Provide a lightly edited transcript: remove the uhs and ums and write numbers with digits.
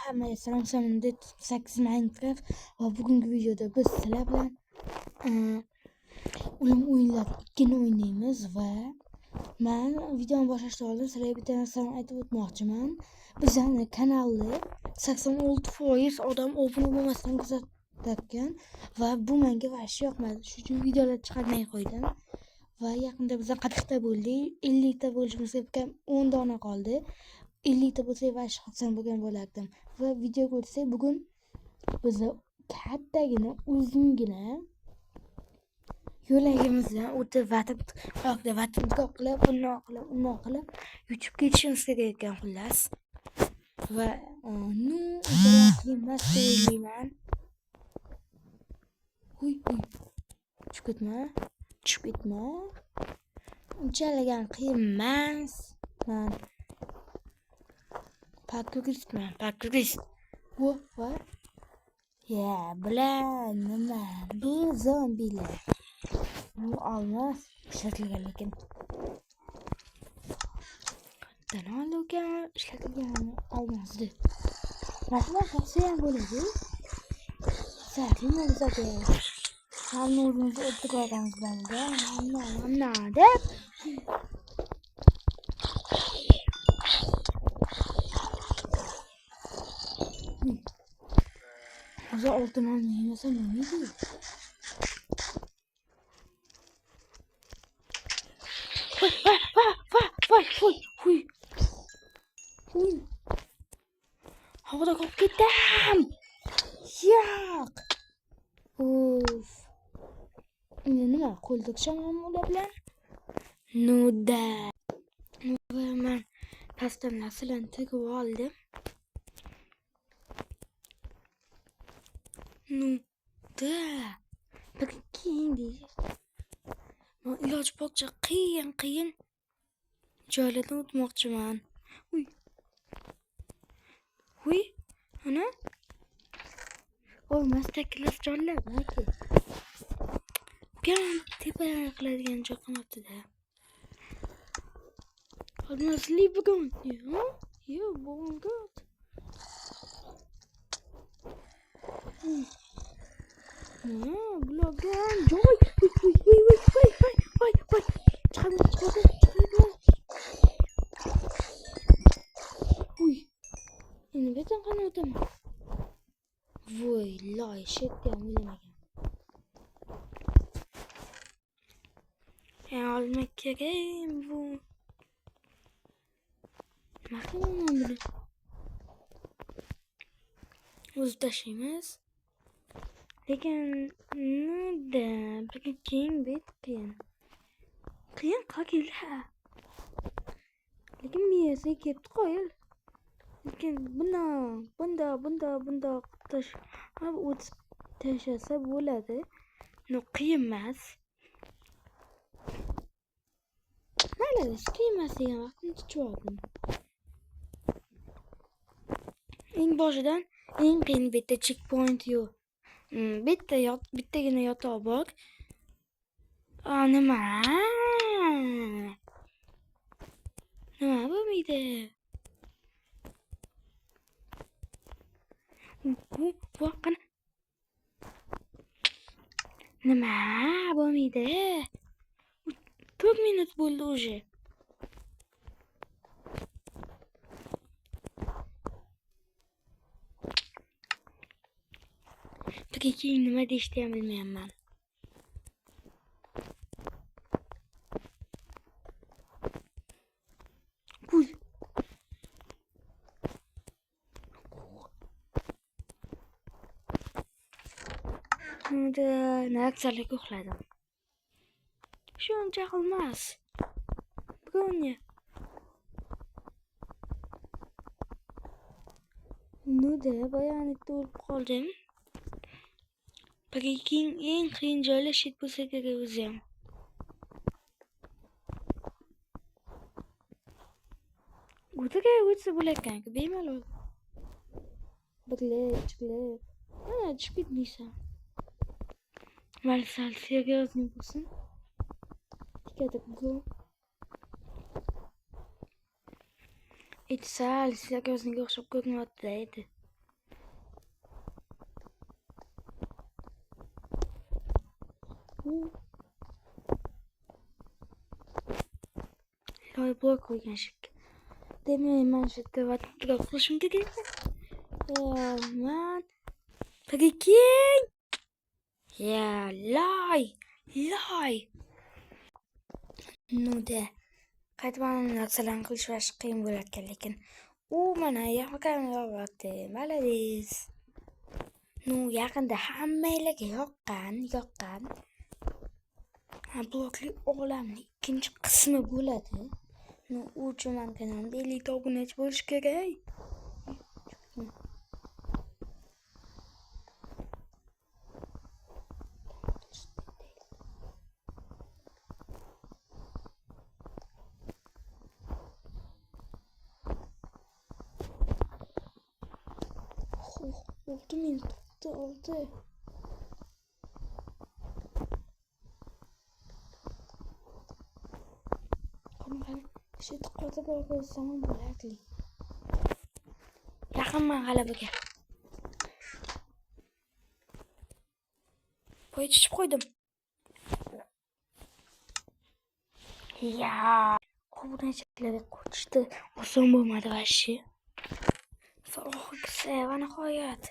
Hammaga salom sanamda 8 Minecraft va bugungi videoda biz sizlar bilan o'lim o'yinlari 2ni o'ynaymiz va men videoni boshlashdan oldin sizlarga bitta narsani aytib o'tmoqchiman. Bizning kanalni 86% odam obuna bo'lmasdan kuzatayotgan va bu menga vashi yoqmadi. Shuning uchun videolar chiqarmay qo'ydim. Va yaqinda bizlar qattiqda bo'ldik. 50 ta bo'lishimizga kam 10 dona qoldi. 50 ta bo'lsa vash qilsam bo'lgan bo'lardim. Va video ko'rsak bugun bizni kattagina uzungina yo'lagimizdan o'tib vatib qilib undoq qilib yutib ketishimiz kerak ekan xullas. Va qiymat o'ylayman. Tushib ketma. Unchalik qiyin emas. Pakrist. Va ya bilan nima? Bu zombilar. Bu olmos ishlatilgan lekin. Tanaloga ishlatilgan olmosdi. Mana shunday ham bo'ladi. Sa'tini bizga hammaimiz o'tib qo'yamiz banda. Mana deb Hozir oltiman yemasa nima yeydi? Voy. Havada qolib ketdim. Yo'q. Uf. Nima qo'lda shamam ular bilan? Nuda. Va men pastdan narsalarni tegib oldim. Nuda. Bakın deydi. Men iloj boricha qiyin joylardan o'tmoqchiman. Uy. Ana. Mastaklas joylar balki. Gam tepadan qiladigan joy qilmoqda. Almost leave again. Yeah, boy god. Blogan joy. Wait. Çıkar. Uy. Yine beten kanadım. Voy, la shit ya bilemagan. Olmak kerak bu. Mahkamam buni. O'z tashlaymiz. Lekin nida, bir keyin qiyin qakilha. Lekin miyasi ketdi qo'yil. Lekin bunda tashlasa bo'ladi. Qiyin emas. Mayli, qiyin emas degan vaqtni tutib eng boshidan eng qiyin bitta checkpoint yo'q. Bittagina yotoq bor. Nima bo'lmaydi? Qana. Nima bo'lmaydi? 4 minut bo'ldi уже. Keyin nima deyishni ham bilmayapman. Naksalik uxladim. Shuncha qilmas. Bugunga. Nuda bayonida o'lib qoldim. Keyin eng qiyin joylar shit bo'lsa kerak o'zi ham. O'tsa bo'larkan, bemalol. Chiqib. Mana chiqib ketmaysan. Mayli sal seriyozlik bo'lsin. Tikka sal seriyozlikka o'xshab ko'rinyapti edi. Iloy blok qo'ygan shekilli. Demak, men shu yerda blok qilishim kerak. Man Tagiking. Ya, loy. Nude. Qaytman narsalarni qilish qiyin bo'larkan, lekin u mana yoqqan yo'qdi. Malades. Nu yaqinda hammalarga yoqqan. Blokli olamning ikkinchi qismi bo'ladi. Nu uchun men kanalda 50 ta obunachi bo'lish kerak. Oldu minut oldu. Qanaqa shu tiqota bor bo'lsam bo'lardi. Yaqinman g'alabaga. Voy chiqib qo'ydim. Ya, obunachilarga qo'chishdi. Oson bo'lmadi vashi. Va oxirgisi va nihoyat.